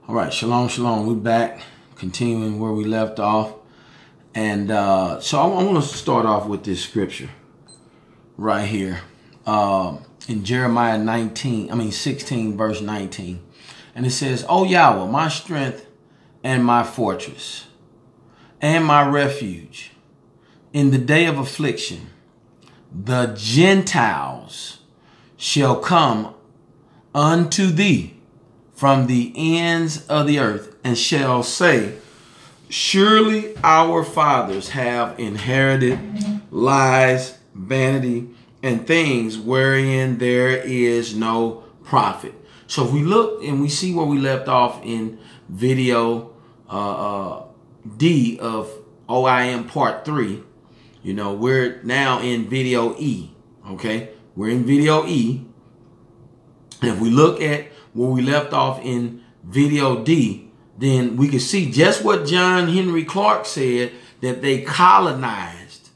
All right, shalom, shalom. We're back, continuing where we left off. And so I want to start off with this scripture right here in Jeremiah 16, verse 19. And it says, "O Yahweh, my strength and my fortress and my refuge, in the day of affliction, the Gentiles shall come unto thee from the ends of the earth, and shall say, surely our fathers have inherited lies, vanity, and things wherein there is no profit." So if we look and we see where we left off in video D of O.I.M part 3, you know, we're now in video E. Okay, we're in video E. And if we look at where we left off in video D, then we can see just what John Henry Clark said, that they colonized.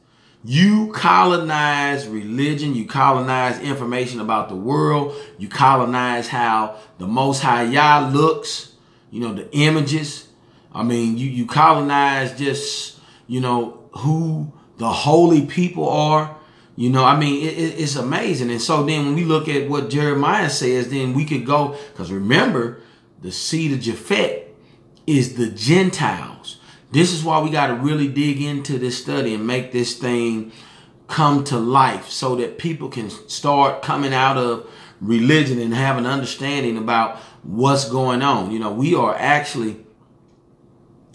You colonize religion, you colonize information about the world, you colonize how the Most High Yah looks, you know, the images. I mean, you colonize just, you know, who the holy people are. You know, I mean, it's amazing. And so then when we look at what Jeremiah says, then we could go, because remember, the seed of Japhet is the Gentiles. This is why we got to really dig into this study and make this thing come to life, so that people can start coming out of religion and have an understanding about what's going on. You know, we are actually,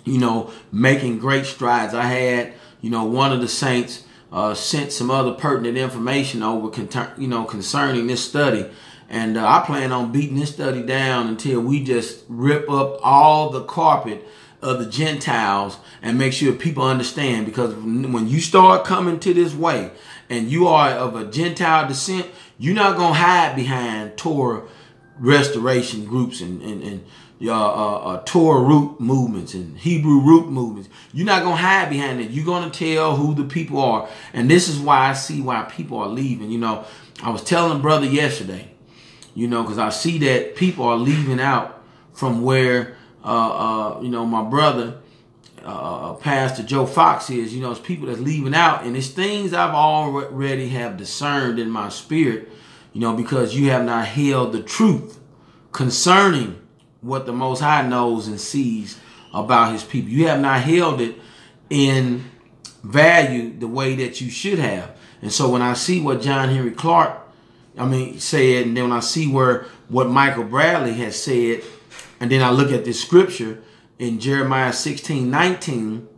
you know, making great strides. I had, you know, one of the saints sent some other pertinent information over, concerning this study. And I plan on beating this study down until we just rip up all the carpet of the Gentiles and make sure people understand. Because when you start coming to this way and you are of a Gentile descent, you're not going to hide behind Torah restoration groups and Torah root movements and Hebrew root movements. You're not going to hide behind it. You're going to tell who the people are. And this is why I see why people are leaving. You know, I was telling a brother yesterday, you know, because I see that people are leaving out from where, you know, my brother, Pastor Joe Fox is. You know, it's people that's leaving out. And it's things I've already have discerned in my spirit, you know, because you have not held the truth concerning what the Most High knows and sees about his people. You have not held it in value the way that you should have. And so when I see what John Henry Clark, said, and then when I see what Michael Bradley has said, and then I look at this scripture in Jeremiah 16:19,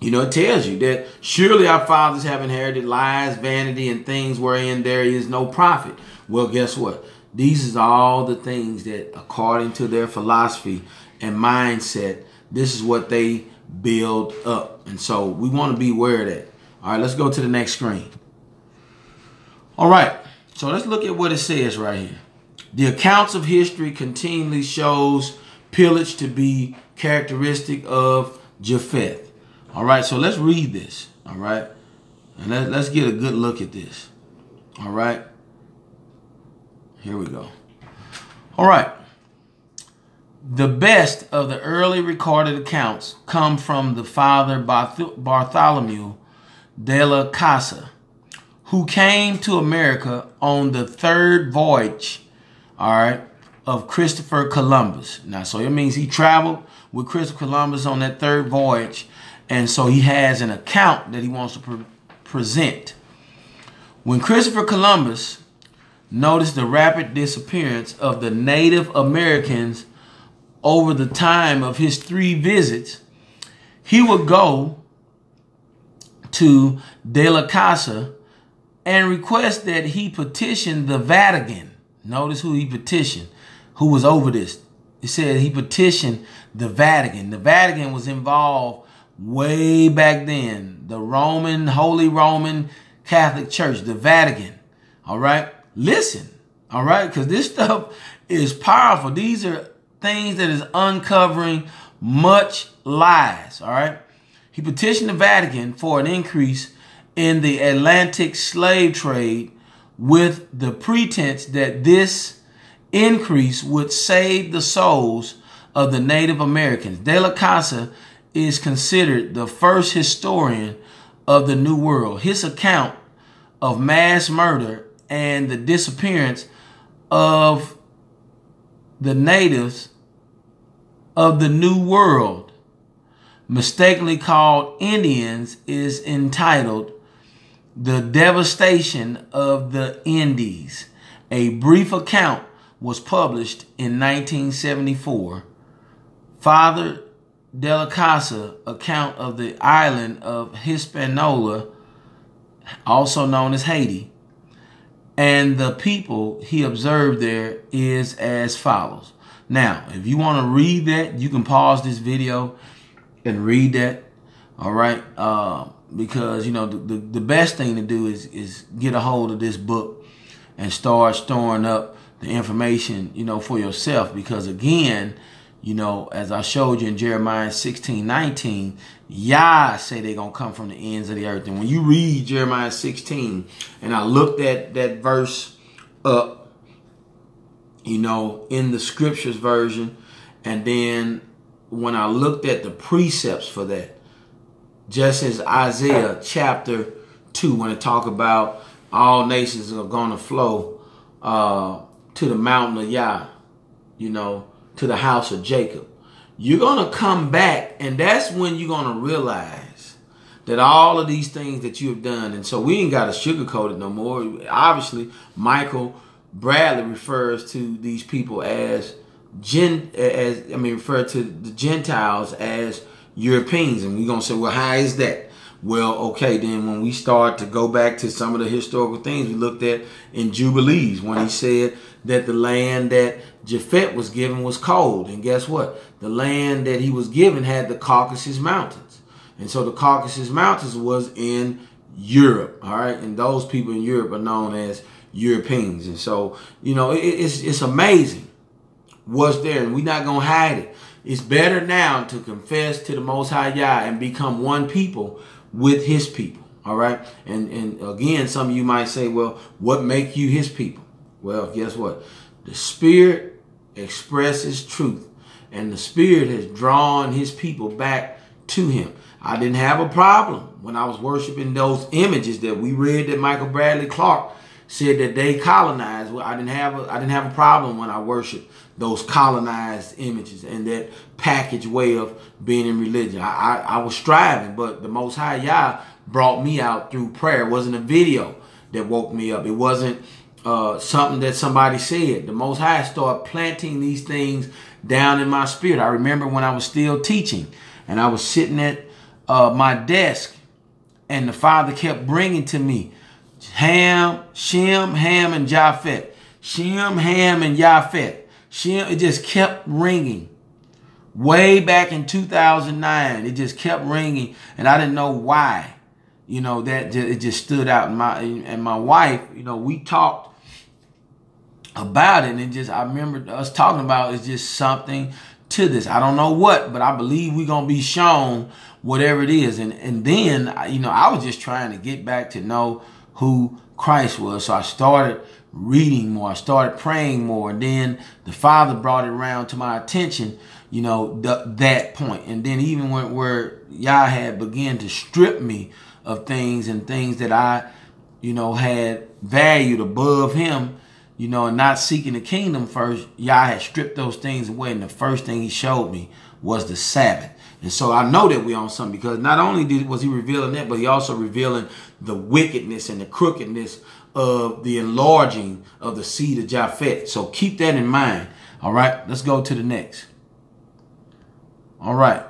you know, it tells you that surely our fathers have inherited lies, vanity, and things wherein there is no profit. Well, guess what? These are all the things that, according to their philosophy and mindset, this is what they build up. And so we want to be aware of that. All right, let's go to the next screen. All right, so let's look at what it says right here. The accounts of history continually shows pillage to be characteristic of Japheth. All right, so let's read this. All right, and let's get a good look at this. All right. Here we go. All right. The best of the early recorded accounts come from the father Bartolomé de la Casa, who came to America on the third voyage, all right, of Christopher Columbus. Now, so it means he traveled with Christopher Columbus on that third voyage, and so he has an account that he wants to present. When Christopher Columbus noticed the rapid disappearance of the Native Americans over the time of his 3 visits, he would go to De La Casa and request that he petition the Vatican. Notice who he petitioned, who was over this. It said he petitioned the Vatican. The Vatican was involved way back then. The Holy Roman Catholic Church, the Vatican. All right. Listen, all right, because this stuff is powerful. These are things that is uncovering much lies, all right? He petitioned the Vatican for an increase in the Atlantic slave trade with the pretense that this increase would save the souls of the Native Americans. De la Casa is considered the first historian of the New World. His account of mass murder and the disappearance of the natives of the New World, mistakenly called Indians, is entitled The Devastation of the Indies. A brief account was published in 1974. Father de la Casa account of the island of Hispaniola, also known as Haiti, and the people he observed there is as follows. Now, if you want to read that, you can pause this video and read that. All right. Because, you know, the best thing to do is get a hold of this book and start storing up the information, you know, for yourself. Because again, you know, as I showed you in Jeremiah 16:19, Yah say they're going to come from the ends of the earth. And when you read Jeremiah 16, and I looked at that verse up, you know, in the scriptures version, and then when I looked at the precepts for that, just as Isaiah chapter 2, when it talk about all nations are going to flow to the mountain of Yah, you know, to the house of Jacob. You're going to come back, and that's when you're going to realize that all of these things that you have done, and so we ain't got to sugarcoat it no more. Obviously, Michael Bradley refers to these people as refer to the Gentiles as Europeans, and we're going to say, well, how is that? Well, okay, then when we start to go back to some of the historical things we looked at in Jubilees, when he said that the land that Japhet was given was cold. And guess what? The land that he was given had the Caucasus Mountains. And so the Caucasus Mountains was in Europe, all right? And those people in Europe are known as Europeans. And so, you know, it's amazing what's there, and we're not going to hide it. It's better now to confess to the Most High Yah and become one people with his people, all right? And again, some of you might say, well, what make you his people? Well, guess what? The Spirit expresses truth, and the Spirit has drawn his people back to him. I didn't have a problem when I was worshiping those images that we read that Michael Bradley Clark said that they colonized. Well, I didn't have a problem when I worshiped those colonized images and that packaged way of being in religion. I was striving, but the Most High Yah brought me out through prayer. It wasn't a video that woke me up. It wasn't something that somebody said. The Most High started planting these things down in my spirit. I remember when I was still teaching and I was sitting at my desk, and the Father kept bringing to me Ham, Shem, Ham, and Japhet. Shem, Ham, and Japhet. Shem, it just kept ringing. Way back in 2009, it just kept ringing, and I didn't know why. You know, that it just stood out. And my wife, you know, we talked about it, and it just, I remember us talking about it's just something to this. I don't know what, but I believe we're gonna be shown whatever it is. And then, you know, I was just trying to get back to know who Christ was. So I started reading more. I started praying more. And then the Father brought it around to my attention, you know, that point. And then even where Yah had begun to strip me of things and things that I, you know, had valued above him, you know, and not seeking the kingdom first, Yah had stripped those things away. And the first thing he showed me was the Sabbath. And so I know that we're on something, because not only was he revealing that, but he also revealing the wickedness and the crookedness of the enlarging of the seed of Japhet. So keep that in mind. All right, let's go to the next. All right.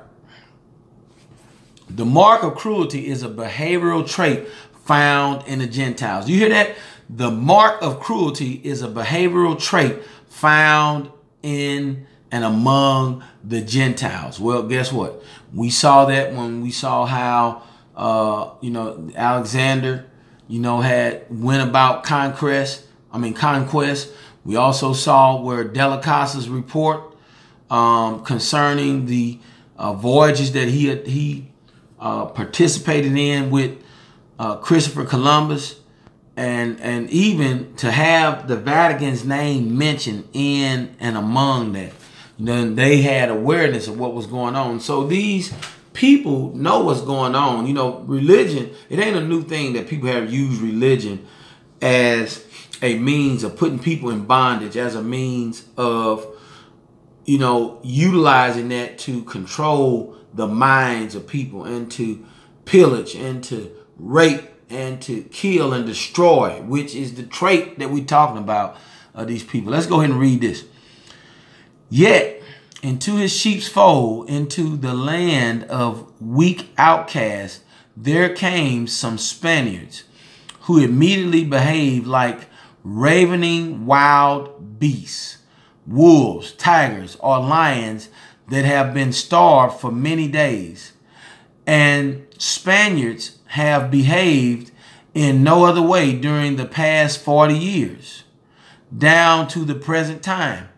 The mark of cruelty is a behavioral trait found in the Gentiles. You hear that? The mark of cruelty is a behavioral trait found in and among the Gentiles. Well, guess what? We saw that when we saw how, you know, Alexander, you know, went about conquest. We also saw where de la Casa's report concerning the voyages that he participated in with Christopher Columbus, and even to have the Vatican's name mentioned in and among that. then they had awareness of what was going on. So these people know what's going on. You know, religion, it ain't a new thing that people have used religion as a means of putting people in bondage, as a means of, you know, utilizing that to control the minds of people and to pillage and to rape and to kill and destroy, which is the trait that we're talking about of these people. Let's go ahead and read this. Yet into his sheep's fold, into the land of weak outcasts, there came some Spaniards who immediately behaved like ravening wild beasts, wolves, tigers, or lions that have been starved for many days. And Spaniards have behaved in no other way during the past 40 years, down to the present time.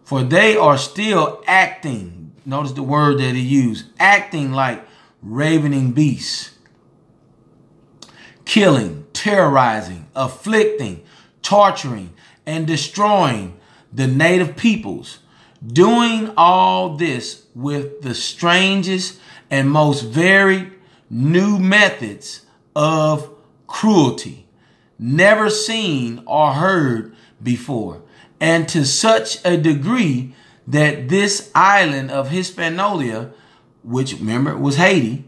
For they are still acting, notice the word that he used, acting like ravening beasts, killing, terrorizing, afflicting, torturing, and destroying the native peoples, doing all this with the strangest and most varied new methods of cruelty, never seen or heard before, and to such a degree that this island of Hispaniola, which remember was Haiti,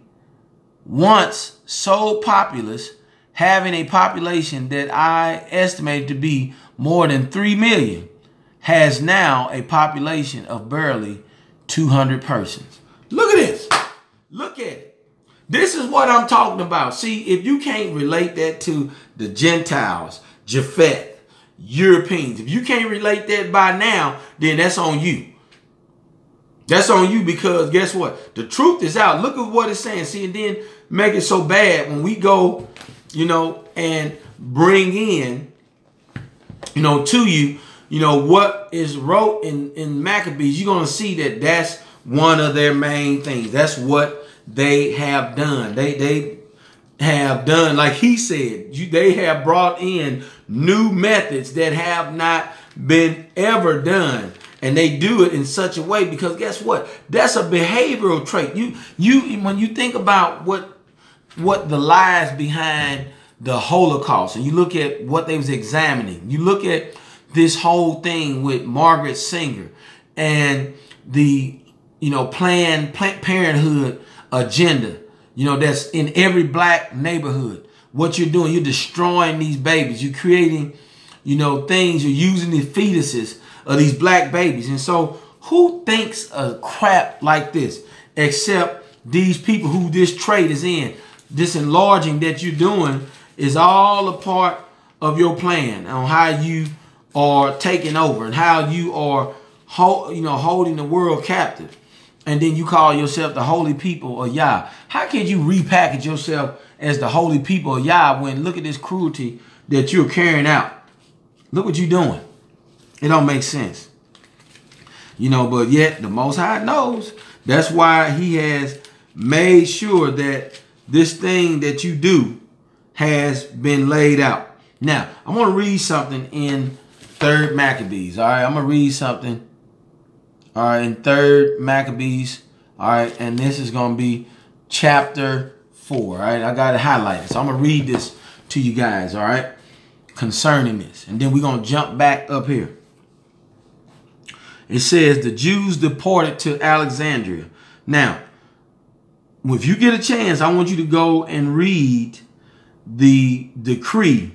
once so populous, having a population that I estimate to be more than 3 million, has now a population of barely 200 persons. Look at this. Look at it. This is what I'm talking about. See, if you can't relate that to the Gentiles, Japhet, Europeans, if you can't relate that by now, then that's on you. That's on you, because guess what? The truth is out. Look at what it's saying. See, and then make it so bad when we go, you know, and bring in, you know, to you, you know, what is wrote in Maccabees. You're going to see that that's one of their main things. That's what they have done. They have done, like he said, they have brought in new methods that have not been ever done. And they do it in such a way because guess what? That's a behavioral trait. You when you think about what the lies behind the Holocaust, and you look at what they was examining, you look at this whole thing with Margaret Sanger and the, you know, Planned Parenthood agenda, you know, that's in every black neighborhood. What you're doing, you're destroying these babies. You're creating, you know, things. You're using the fetuses of these black babies. And so who thinks of crap like this except these people who this trait is in? This enlarging that you're doing is all a part of your plan on how you are taking over and how you are, you know, holding the world captive. And then you call yourself the holy people of Yah. How can you repackage yourself as the holy people of Yah when look at this cruelty that you're carrying out? Look what you're doing. It don't make sense. You know, but yet the Most High knows. That's why he has made sure that this thing that you do has been laid out. Now, I want to read something in 3rd Maccabees. All right, I'm going to read something. All right, in 3rd Maccabees. All right, and this is going to be chapter 4. All right, I got it highlighted. So I'm going to read this to you guys. All right, concerning this. And then we're going to jump back up here. It says the Jews deported to Alexandria. Now, if you get a chance, I want you to go and read the decree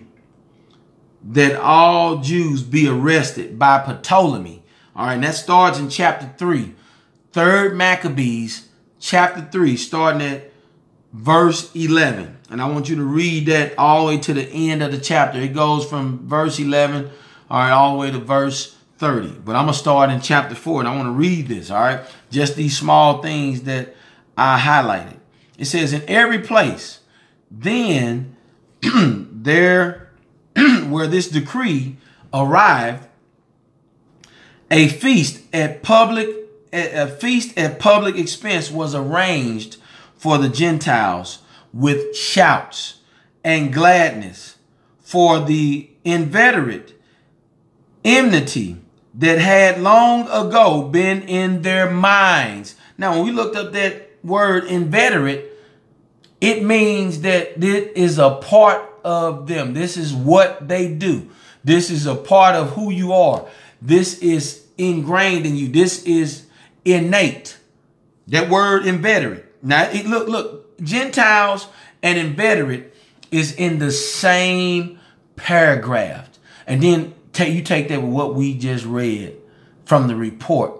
that all Jews be arrested by Bartolomé. All right, and that starts in chapter 3. 3rd Maccabees, chapter 3, starting at verse 11. And I want you to read that all the way to the end of the chapter. It goes from verse 11, all right, all the way to verse 30. But I'm going to start in chapter 4, and I want to read this, all right? Just these small things that I highlighted. It says, in every place, then there, where this decree arrived, a feast at public expense was arranged for the Gentiles with shouts and gladness, for the inveterate enmity that had long ago been in their minds. Now, when we looked up that word inveterate, it means that it is a part of them. This is what they do. This is a part of who you are. This is ingrained in you. This is innate. That word inveterate. Now, look, Gentiles and inveterate is in the same paragraph. And then you take that with what we just read from the report.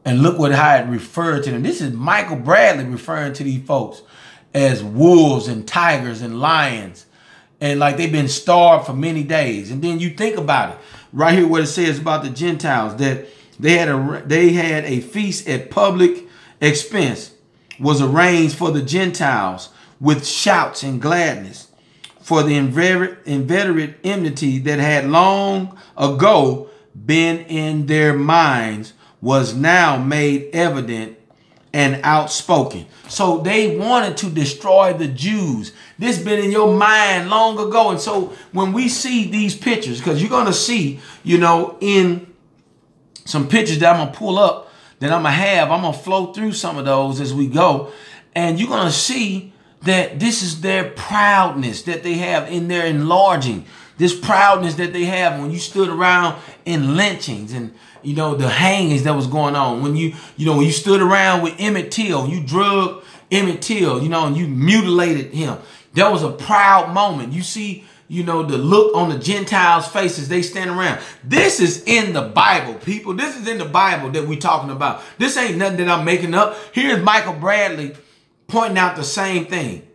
And look how it referred to them. This is Michael Bradley referring to these folks as wolves and tigers and lions. And like they've been starved for many days. And then you think about it. Right here what it says about the Gentiles. That they had a feast at public expense. Was arranged for the Gentiles with shouts and gladness. For the inveterate enmity that had long ago been in their minds was now made evident and outspoken. So they wanted to destroy the Jews. This been in your mind long ago. And so when we see these pictures, because you're going to see, in some pictures that I'm going to pull up, that I'm going to flow through some of those as we go. And you're going to see that this is their proudness that they have in their enlarging. This proudness that they have when you stood around in lynchings and, the hangings that was going on. When when you stood around with Emmett Till, you drugged Emmett Till, and you mutilated him. That was a proud moment. You see, the look on the Gentiles' faces, they stand around. This is in the Bible, people. This is in the Bible that we're talking about. This ain't nothing that I'm making up. Here's Michael Bradley pointing out the same thing.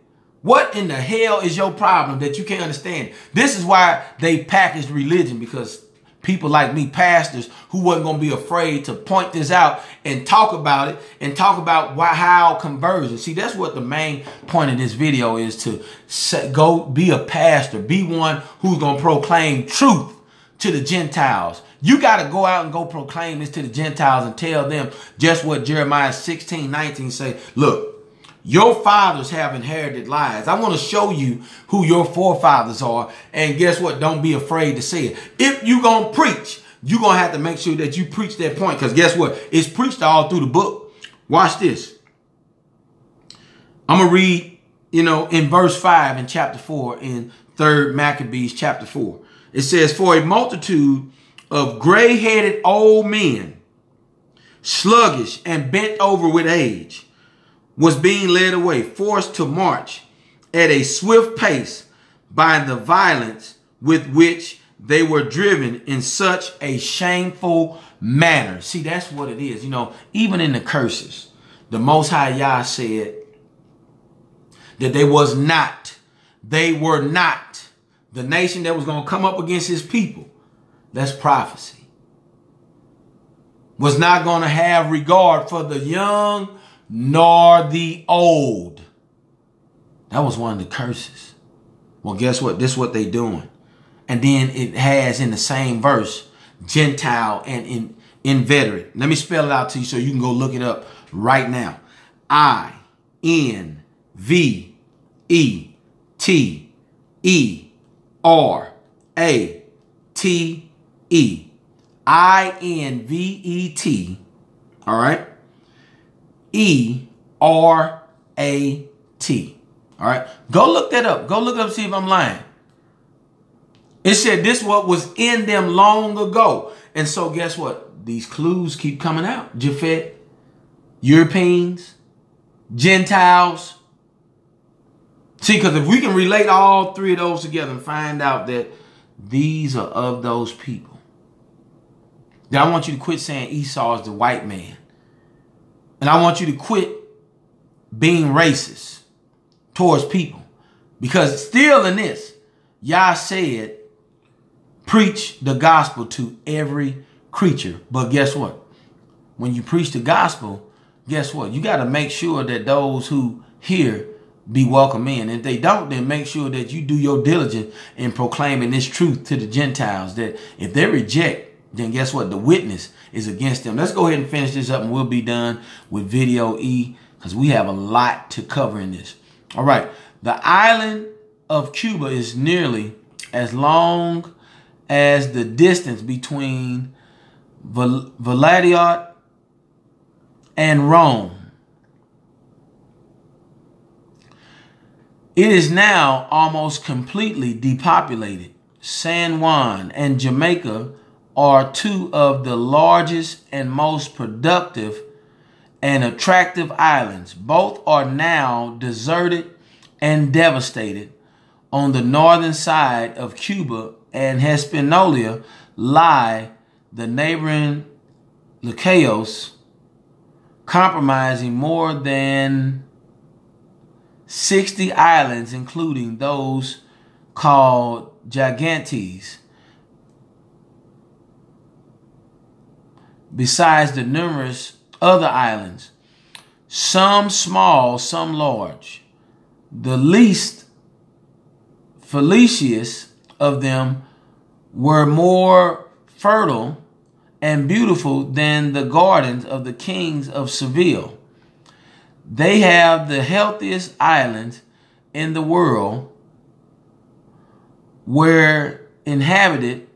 What in the hell is your problem that you can't understand? This is why they packaged religion, because people like me, pastors, who wasn't going to be afraid to point this out and talk about it and talk about how conversion. See, that's what the main point of this video is, to go be a pastor, be one who's going to proclaim truth to the Gentiles. You got to go out and go proclaim this to the Gentiles and tell them just what Jeremiah 16:19 say. Look, your fathers have inherited lies. I want to show you who your forefathers are. And guess what? Don't be afraid to say it. If you're going to preach, you're going to have to make sure that you preach that point. Because guess what? It's preached all through the book. Watch this. I'm going to read, in verse 5 in chapter 4 in 3rd Maccabees chapter 4. It says, for a multitude of gray-headed old men, sluggish and bent over with age, was being led away, forced to march at a swift pace by the violence with which they were driven in such a shameful manner. See, that's what it is. Even in the curses, the Most High Yah said that they were not the nation that was going to come up against his people. That's prophecy. Was not going to have regard for the young nor the old. That was one of the curses. Well, guess what? This is what they doing. And then it has in the same verse, Gentile and inveterate. Let me spell it out to you so you can go look it up right now. I-N-V-E-T-E-R-A-T-E. I-N-V-E-T. All right. E-R-A-T. All right. Go look that up. Go look it up, see if I'm lying. It said this what was in them long ago. And so guess what? These clues keep coming out. Japhet, Europeans, Gentiles. See, because if we can relate all three of those together and find out that these are of those people. Then I want you to quit saying Esau is the white man. And I want you to quit being racist towards people. Because still in this, Yah said, preach the gospel to every creature. But guess what? When you preach the gospel, guess what? You got to make sure that those who hear be welcome in. If they don't, then make sure that you do your diligence in proclaiming this truth to the Gentiles. That if they reject, then guess what? The witness is against them. Let's go ahead and finish this up and we'll be done with video E, because we have a lot to cover in this. All right. The island of Cuba is nearly as long as the distance between Valadiot and Rome. It is now almost completely depopulated. San Juan and Jamaica are two of the largest and most productive and attractive islands. Both are now deserted and devastated. On the northern side of Cuba and Hispaniola lie the neighboring Licayos, comprising more than 60 islands, including those called gigantes, besides the numerous other islands, some small, some large. The least felicitous of them were more fertile and beautiful than the gardens of the kings of Seville. They have the healthiest islands in the world, were inhabited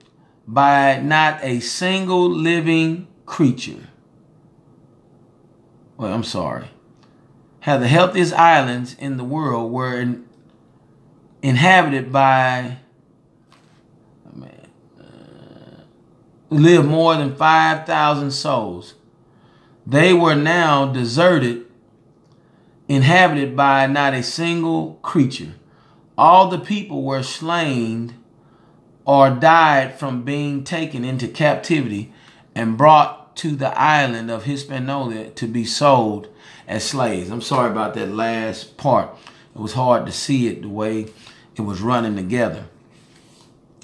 by not a single living creature. Well, I'm sorry. Have the healthiest islands in the world were inhabited by lived more than 5,000 souls. They were now deserted, inhabited by not a single creature. All the people were slain or died from being taken into captivity and brought to the island of Hispaniola to be sold as slaves. I'm sorry about that last part. It was hard to see it the way it was running together.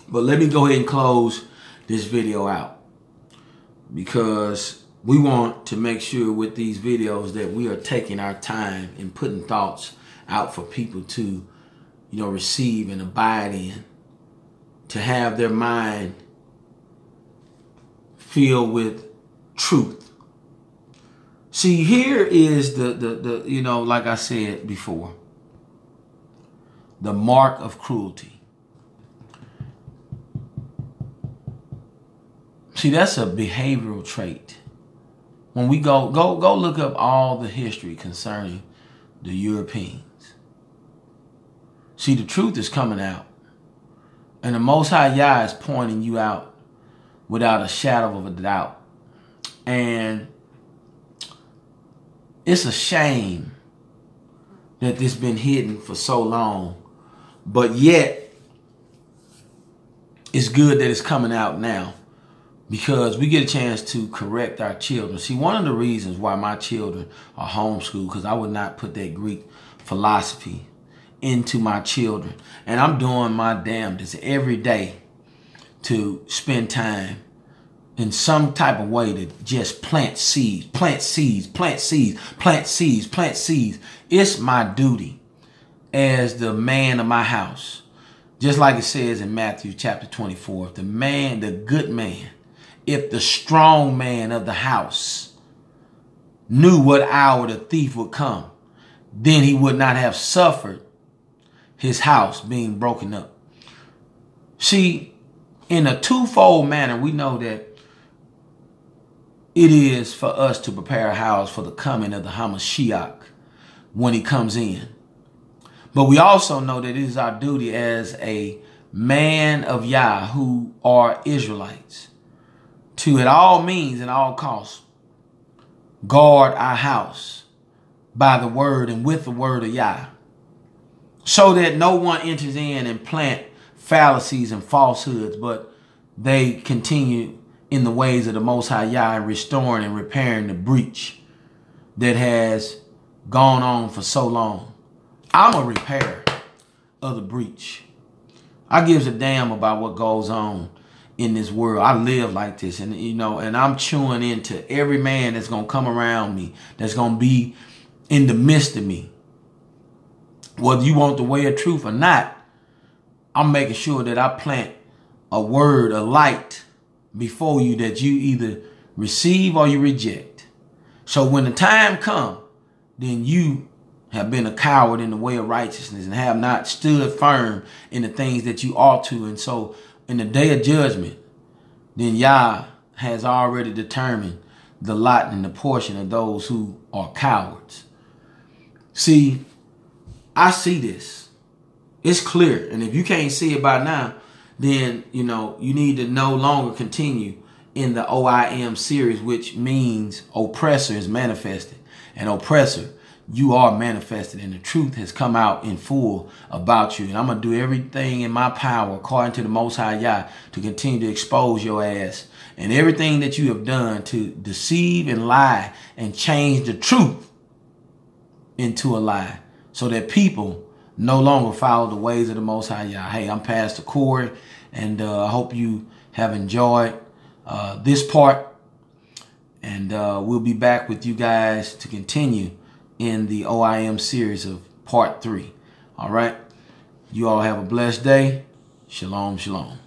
But let me go ahead and close this video out, because we want to make sure with these videos that we are taking our time and putting thoughts out for people to, receive and abide in, to have their mind filled with truth. See, here is the like I said before, the mark of cruelty. See, that's a behavioral trait. When we go look up all the history concerning the Europeans. See, the truth is coming out. And the Most High Yah is pointing you out without a shadow of a doubt. And it's a shame that this been hidden for so long. But yet, it's good that it's coming out now, because we get a chance to correct our children. See, one of the reasons why my children are homeschooled, because I would not put that Greek philosophy into my children. And I'm doing my damnedest every day to spend time in some type of way to just plant seeds, plant seeds, plant seeds, plant seeds, plant seeds. It's my duty as the man of my house. Just like it says in Matthew chapter 24, the good man, if the strong man of the house knew what hour the thief would come, then he would not have suffered his house being broken up. See, in a twofold manner, we know that it is for us to prepare a house for the coming of the Hamashiach when he comes in. But we also know that it is our duty as a man of Yah who are Israelites to, at all means and all costs, guard our house by the word and with the word of Yah, so that no one enters in and plant fallacies and falsehoods, but they continue in the ways of the Most High Yah and restoring and repairing the breach that has gone on for so long. I'm a repairer of the breach. I gives a damn about what goes on in this world. I live like this, and and I'm chewing into every man that's gonna come around me, that's gonna be in the midst of me. Whether you want the way of truth or not, I'm making sure that I plant a word, a light before you that you either receive or you reject. So when the time comes, then you have been a coward in the way of righteousness and have not stood firm in the things that you ought to. And so in the day of judgment, then Yah has already determined the lot and the portion of those who are cowards. See, I see this. It's clear. And if you can't see it by now, then, you need to no longer continue in the O.I.M series, which means oppressor is manifested. And oppressor, you are manifested, and the truth has come out in full about you. And I'm going to do everything in my power, according to the Most High Yah, to continue to expose your ass and everything that you have done to deceive and lie and change the truth into a lie, so that people no longer follow the ways of the Most High Yah. Hey, I'm Pastor Corey, and I hope you have enjoyed this part. And we'll be back with you guys to continue in the O.I.M series of part 3. All right. You all have a blessed day. Shalom, shalom.